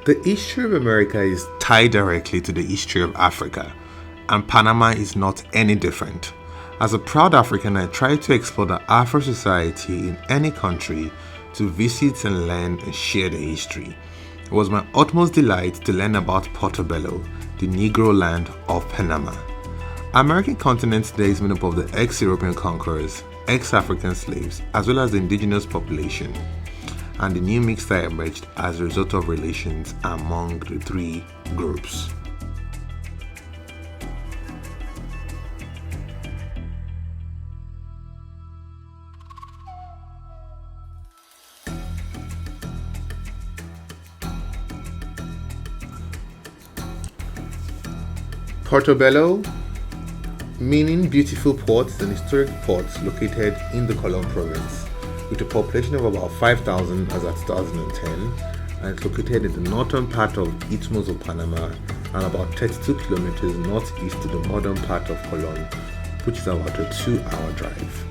The history of America is tied directly to the history of Africa, and Panama is not any different. As a proud African, I try to explore the Afro society in any country to visit and learn and share the history. It was my utmost delight to learn about Portobello, the Negro land of Panama. American continent today is made up of the ex-European conquerors, ex-African slaves, as well as the indigenous population, and the new mix that emerged as a result of relations among the three groups. Portobello, meaning beautiful port, is an historic port located in the Colonial province with a population of about 5,000 as at 2010, and it's located in the northern part of Istthmus of Panama and about 32 kilometers northeast to the modern part of Colon, which is about a 2-hour drive.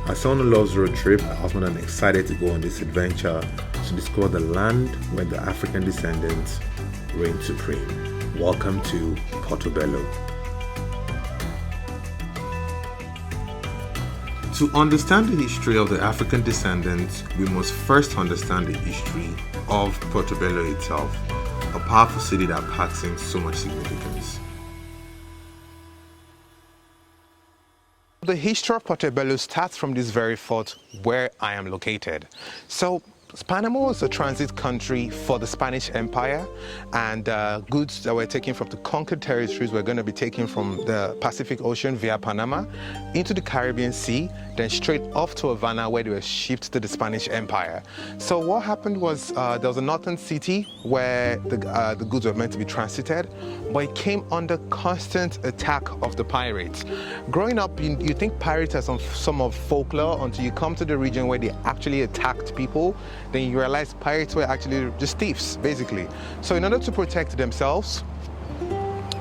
As someone who loves road trip, I was more than excited to go on this adventure to discover the land where the African descendants reign supreme. Welcome to Portobello. To understand the history of the African descendants, we must first understand the history of Portobello itself, a powerful city that packs in so much significance. The history of Portobello starts from this very fort where I am located. So Panama was a transit country for the Spanish Empire, and goods that were taken from the conquered territories were going to be taken from the Pacific Ocean via Panama into the Caribbean Sea, then straight off to Havana where they were shipped to the Spanish Empire. So what happened was there was a northern city where the goods were meant to be transited, but it came under constant attack of the pirates. Growing up, you think pirates are some of folklore until you come to the region where they actually attacked people. Then you realize pirates were actually just thieves, basically. So in order to protect themselves,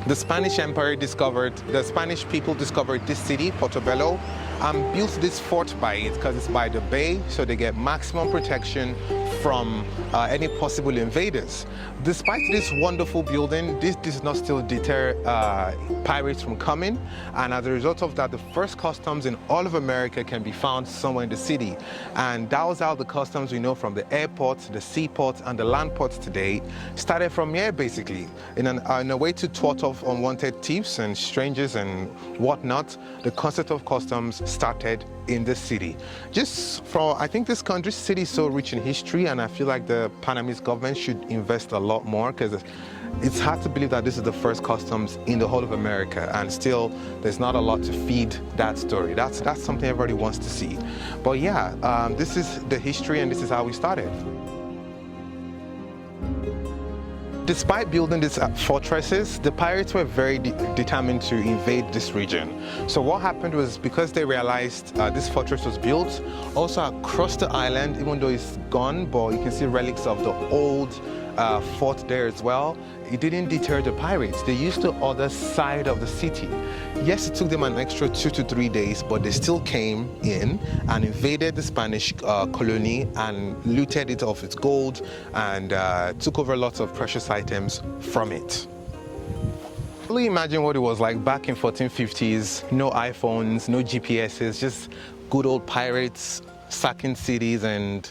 the Spanish people discovered this city, Portobello, and built this fort by it because it's by the bay, so they get maximum protection from any possible invaders. Despite this wonderful building, this does not still deter pirates from coming, and as a result of that, the first customs in all of America can be found somewhere in the city. And that was how the customs we know from the airports, the seaports, and the land ports today started from here, basically. In a way to thwart off unwanted thieves and strangers and whatnot, the concept of customs started in the city. I think this city is so rich in history, and I feel like the Panamese government should invest a lot more, because it's hard to believe that this is the first customs in the whole of America, and still there's not a lot to feed that story. That's something everybody wants to see. But yeah, this is the history, and this is how we started. Despite building these fortresses, the pirates were very determined to invade this region. So what happened was, because they realized this fortress was built, also across the island, even though it's gone, but you can see relics of the old fort there as well, it didn't deter the pirates. They used the other side of the city. Yes, it took them an extra 2 to 3 days, but they still came in and invaded the Spanish colony and looted it of its gold and took over lots of precious items from it. Only imagine what it was like back in 1450s, no iPhones, no GPSs, just good old pirates sacking cities, and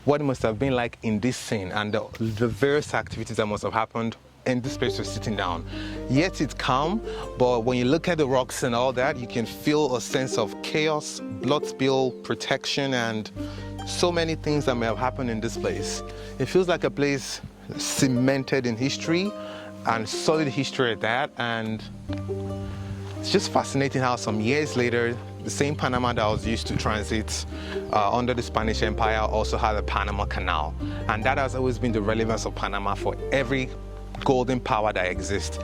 what it must have been like in this scene, and the various activities that must have happened in this place we're sitting down. Yet it's calm, but when you look at the rocks and all that, you can feel a sense of chaos, blood spill, protection, and so many things that may have happened in this place. It feels like a place cemented in history, and solid history at that, and it's just fascinating how some years later, the same Panama that was used to transit under the Spanish Empire also had a Panama Canal. And that has always been the relevance of Panama for every golden power that exists.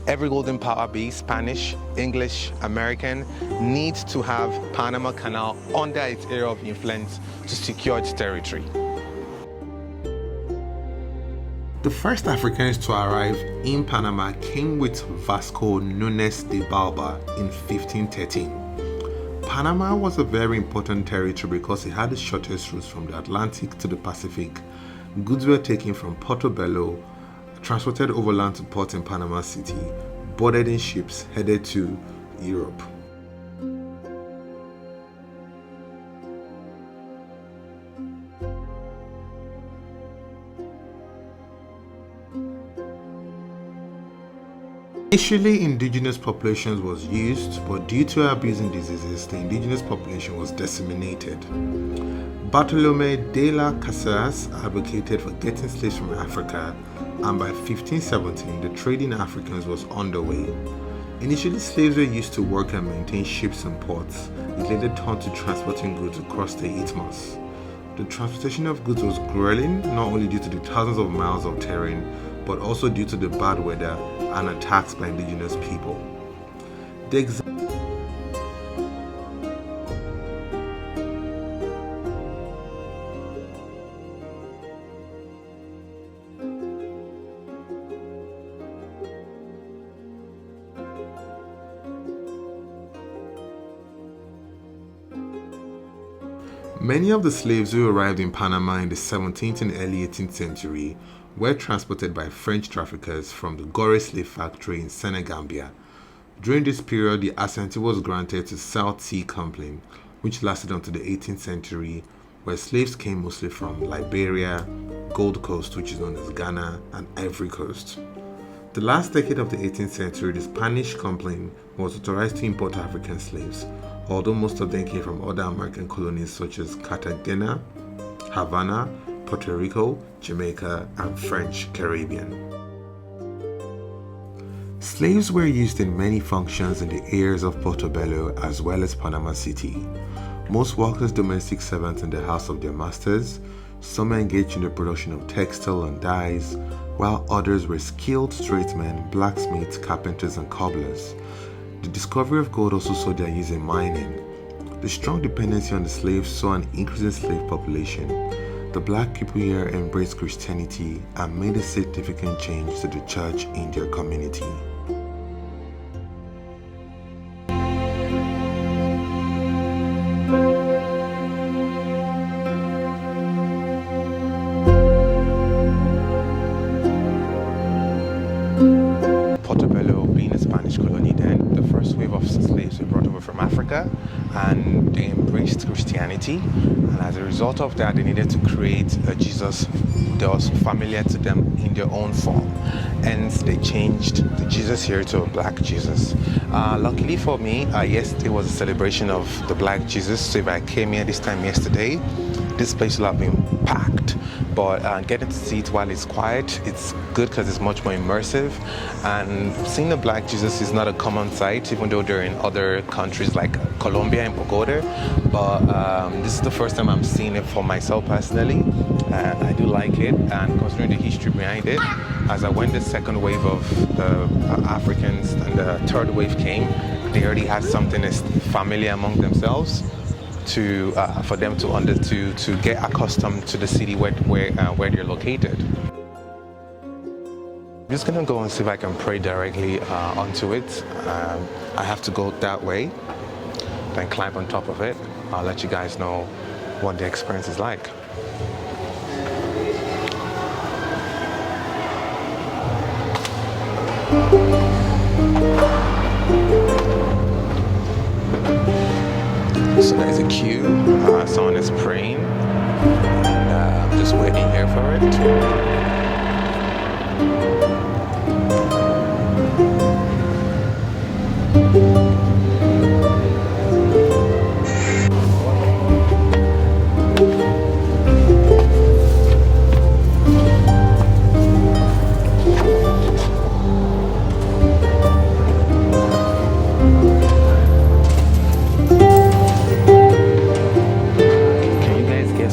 Every golden power, be it Spanish, English, American, needs to have Panama Canal under its area of influence to secure its territory. The first Africans to arrive in Panama came with Vasco Nunes de Balba in 1513. Panama was a very important territory because it had the shortest routes from the Atlantic to the Pacific. Goods were taken from Portobello transported overland to port in Panama City, boarded in ships headed to Europe. Initially, indigenous populations was used, but due to abusing diseases, the indigenous population was disseminated. Bartolomé de las Casas advocated for getting slaves from Africa, and by 1517, the trade in Africans was underway. Initially, slaves were used to work and maintain ships and ports. It later turned to transporting goods across the isthmus. The transportation of goods was grueling, not only due to the thousands of miles of terrain, but also due to the bad weather and attacks by indigenous people. Many of the slaves who arrived in Panama in the 17th and early 18th century were transported by French traffickers from the Gorée slave factory in Senegambia. During this period, the ascent was granted to South Sea Company, which lasted until the 18th century, where slaves came mostly from Liberia, Gold Coast, which is known as Ghana, and Ivory Coast. The last decade of the 18th century, the Spanish Company was authorized to import African slaves, although most of them came from other American colonies such as Cartagena, Havana, Puerto Rico, Jamaica, and French Caribbean. Slaves were used in many functions in the areas of Portobello as well as Panama City. Most worked as domestic servants in the house of their masters, some engaged in the production of textile and dyes, while others were skilled tradesmen, blacksmiths, carpenters, and cobblers. The discovery of gold also saw their use in mining. The strong dependency on the slaves saw an increase in slave population. The black people here embraced Christianity and made a significant change to the church in their community. Portobello being a Spanish colony then, the first wave of slaves were brought over from Africa and they embraced Christianity, and as a result of that they needed to create a Jesus that was familiar to them in their own form. Hence they changed the Jesus here to a black Jesus. Luckily for me, yesterday was a celebration of the black Jesus, so if I came here this time yesterday, this place will have been packed, but getting to see it while it's quiet, it's good because it's much more immersive. And seeing the black Jesus is not a common sight, even though they're in other countries like Colombia and Bogota. But this is the first time I'm seeing it for myself personally, and I do like it. And considering the history behind it, as I went the second wave of the Africans and the third wave came, they already had something that's familiar among themselves. For them to get accustomed to the city where they're located. I'm just gonna go and see if I can pray directly onto it. I have to go that way, then climb on top of it. I'll let you guys know what the experience is like. So there's a queue, someone is praying, and I'm just waiting here for it.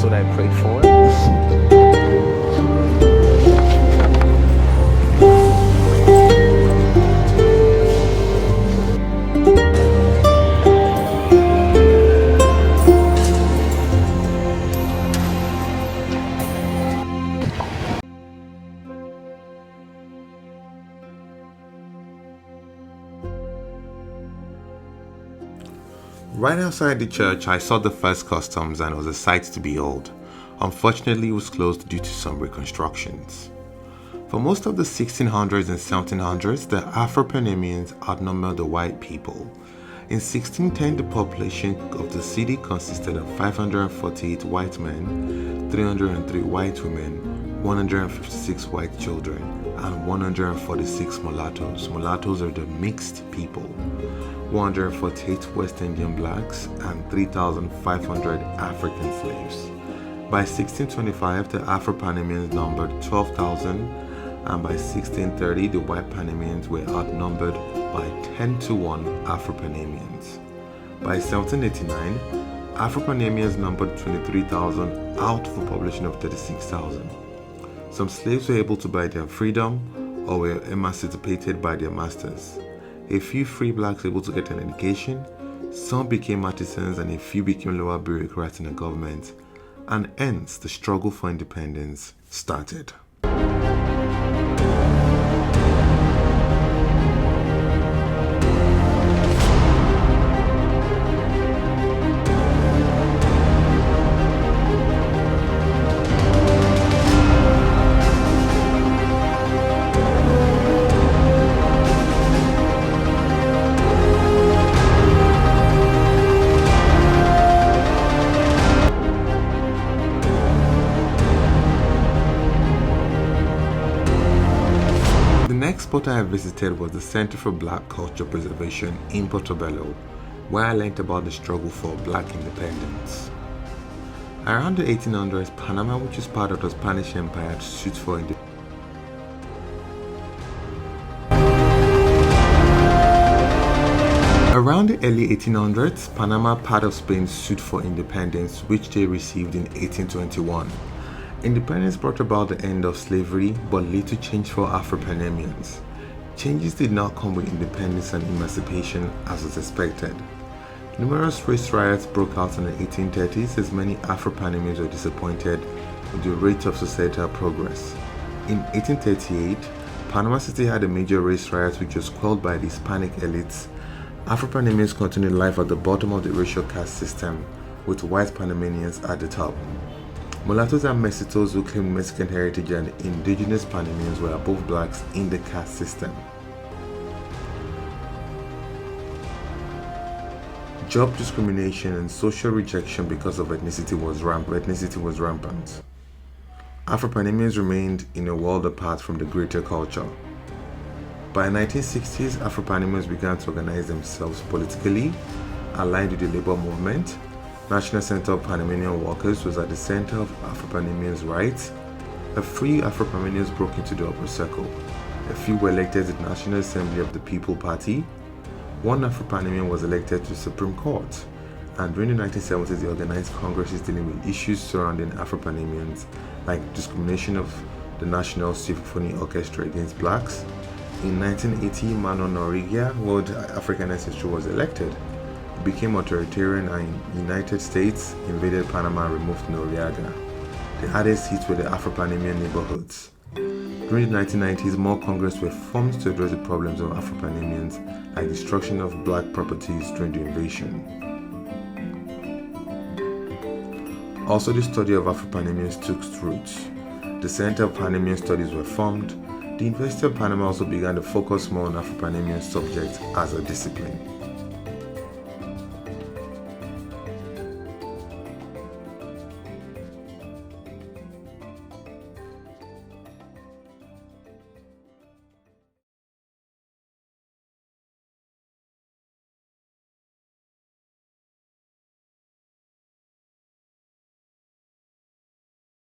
What I prayed for. Right outside the church, I saw the first customs and it was a sight to behold. Unfortunately, it was closed due to some reconstructions. For most of the 1600s and 1700s, the Afro-Panamanians outnumbered the white people. In 1610, the population of the city consisted of 548 white men, 303 white women, 156 white children, and 146 mulattoes. Mulattoes are the mixed people. 148 West Indian blacks, and 3,500 African slaves. By 1625, the Afro-Panamanians numbered 12,000, and by 1630, the white Panamanians were outnumbered by 10-to-1 Afro-Panamanians. By 1789, Afro-Panamanians numbered 23,000 out of a population of 36,000. Some slaves were able to buy their freedom or were emancipated by their masters. A few free blacks were able to get an education, some became artisans, and a few became lower bureaucrats in the government, and hence the struggle for independence started. The next spot I visited was the Center for Black Culture Preservation in Portobello, where I learned about the struggle for black independence. Around the 1800s, Panama, which is part of the Spanish Empire, sued for independence. Around the early 1800s, Panama, part of Spain, sued for independence, which they received in 1821. Independence brought about the end of slavery, but little changed for Afro-Panamanians. Changes did not come with independence and emancipation as was expected. Numerous race riots broke out in the 1830s as many Afro-Panamanians were disappointed with the rate of societal progress. In 1838, Panama City had a major race riot which was quelled by the Hispanic elites. Afro-Panamanians continued life at the bottom of the racial caste system, with white Panamanians at the top. Mulattoes and mestizos who claimed Mexican heritage and indigenous Panamanians were above blacks in the caste system. Job discrimination and social rejection because of ethnicity was rampant. Afro-Panamanians remained in a world apart from the greater culture. By the 1960s, Afro-Panamanians began to organize themselves politically, aligned with the labor movement. National Center of Panamanian Workers was at the center of Afro-Panamanians' rights. A few Afro-Panamanians broke into the upper circle. A few were elected to the National Assembly of the People Party. One Afro-Panamanian was elected to the Supreme Court. And during the 1970s, they organized congresses dealing with issues surrounding Afro-Panamanians, like discrimination of the National Symphony Orchestra against blacks. In 1980, Manuel Noriega, World African Ancestry, was elected. He became authoritarian and the United States invaded Panama and removed Noriega. The hardest hit were the Afro-Panamanian neighborhoods. During the 1990s, more Congress were formed to address the problems of Afro-Panamanians, like destruction of black properties during the invasion. Also, the study of Afro-Panamanians took roots. The Center of Panamanian Studies were formed. The University of Panama also began to focus more on Afro-Panamanian subjects as a discipline.